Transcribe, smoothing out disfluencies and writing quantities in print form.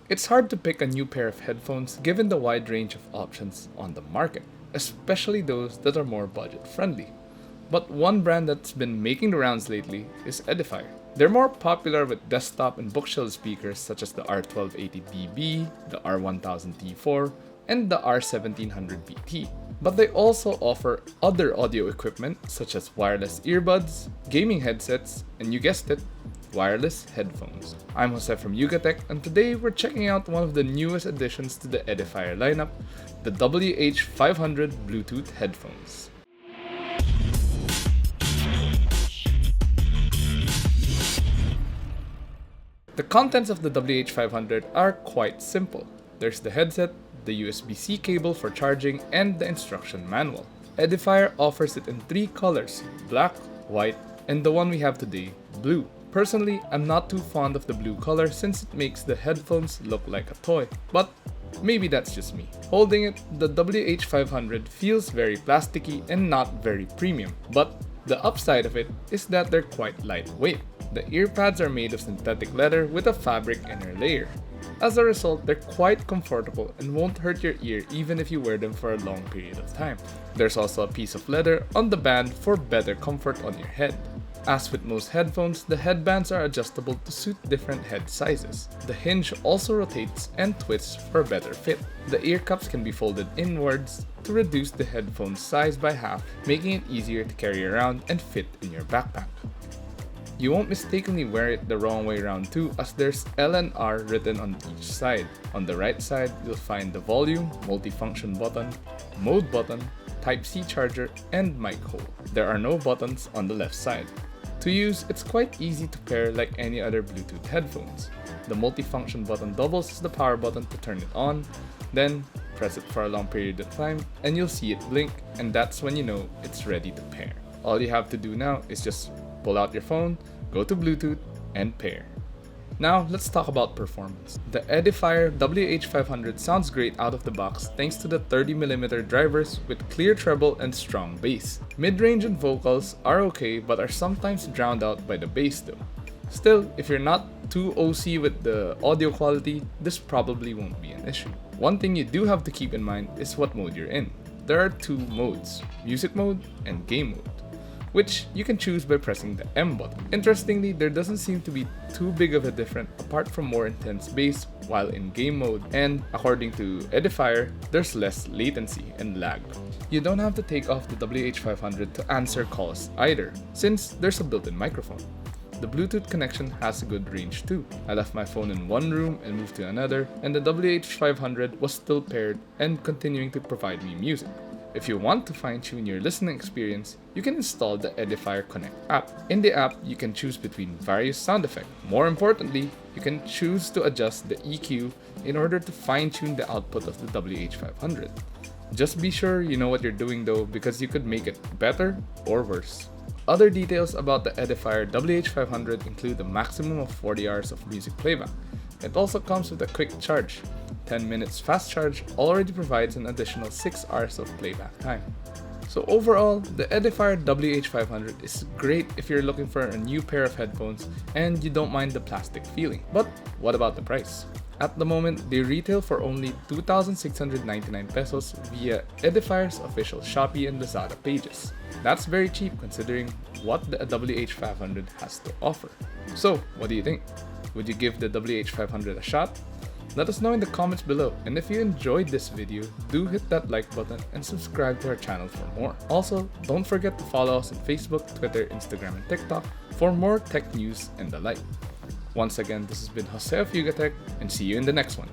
It's hard to pick a new pair of headphones given the wide range of options on the market, especially those that are more budget friendly. But one brand that's been making the rounds lately is Edifier. They're more popular with desktop and bookshelf speakers such as the R1280DB, the R1000T4, and the R1700BT. But they also offer other audio equipment such as wireless earbuds, gaming headsets, and you guessed it, wireless headphones. I'm Jose from Yugatech, and today we're checking out one of the newest additions to the Edifier lineup, the WH500 Bluetooth headphones. The contents of the WH500 are quite simple. There's the headset, the USB-C cable for charging, and the instruction manual. Edifier offers it in three colors, black, white, and the one we have today, blue. Personally, I'm not too fond of the blue color since it makes the headphones look like a toy, but maybe that's just me. Holding it, the WH500 feels very plasticky and not very premium, but the upside of it is that they're quite lightweight. The earpads are made of synthetic leather with a fabric inner layer. As a result, they're quite comfortable and won't hurt your ear even if you wear them for a long period of time. There's also a piece of leather on the band for better comfort on your head. As with most headphones, the headbands are adjustable to suit different head sizes. The hinge also rotates and twists for a better fit. The ear cups can be folded inwards to reduce the headphone size by half, making it easier to carry around and fit in your backpack. You won't mistakenly wear it the wrong way around too, as there's L and R written on each side. On the right side, you'll find the volume, multifunction button, mode button, Type-C charger, and mic hole. There are no buttons on the left side. To use, it's quite easy to pair like any other Bluetooth headphones. The multifunction button doubles as the power button to turn it on, then press it for a long period of time and you'll see it blink, and that's when you know it's ready to pair. All you have to do now is just pull out your phone, go to Bluetooth, and pair. Now, let's talk about performance. The Edifier WH500 sounds great out of the box thanks to the 30mm drivers with clear treble and strong bass. Mid-range and vocals are okay but are sometimes drowned out by the bass though. Still, if you're not too OC with the audio quality, this probably won't be an issue. One thing you do have to keep in mind is what mode you're in. There are two modes, music mode and game mode, which you can choose by pressing the M button. Interestingly, there doesn't seem to be too big of a difference apart from more intense bass while in game mode, and according to Edifier, there's less latency and lag. You don't have to take off the WH500 to answer calls either, since there's a built-in microphone. The Bluetooth connection has a good range too. I left my phone in one room and moved to another, and the WH500 was still paired and continuing to provide me music. If you want to fine-tune your listening experience, you can install the Edifier Connect app. In the app, you can choose between various sound effects. More importantly, you can choose to adjust the EQ in order to fine-tune the output of the WH500. Just be sure you know what you're doing though, because you could make it better or worse. Other details about the Edifier WH500 include a maximum of 40 hours of music playback. It also comes with a quick charge. 10 minutes fast charge already provides an additional 6 hours of playback time. So overall, the Edifier WH500 is great if you're looking for a new pair of headphones and you don't mind the plastic feeling. But what about the price? At the moment, they retail for only 2,699 pesos via Edifier's official Shopee and Lazada pages. That's very cheap considering what the WH500 has to offer. So, what do you think? Would you give the WH500 a shot? Let us know in the comments below, and if you enjoyed this video, do hit that like button and subscribe to our channel for more. Also, don't forget to follow us on Facebook, Twitter, Instagram, and TikTok for more tech news and the like. Once again, this has been Jose of Yugatech, and see you in the next one.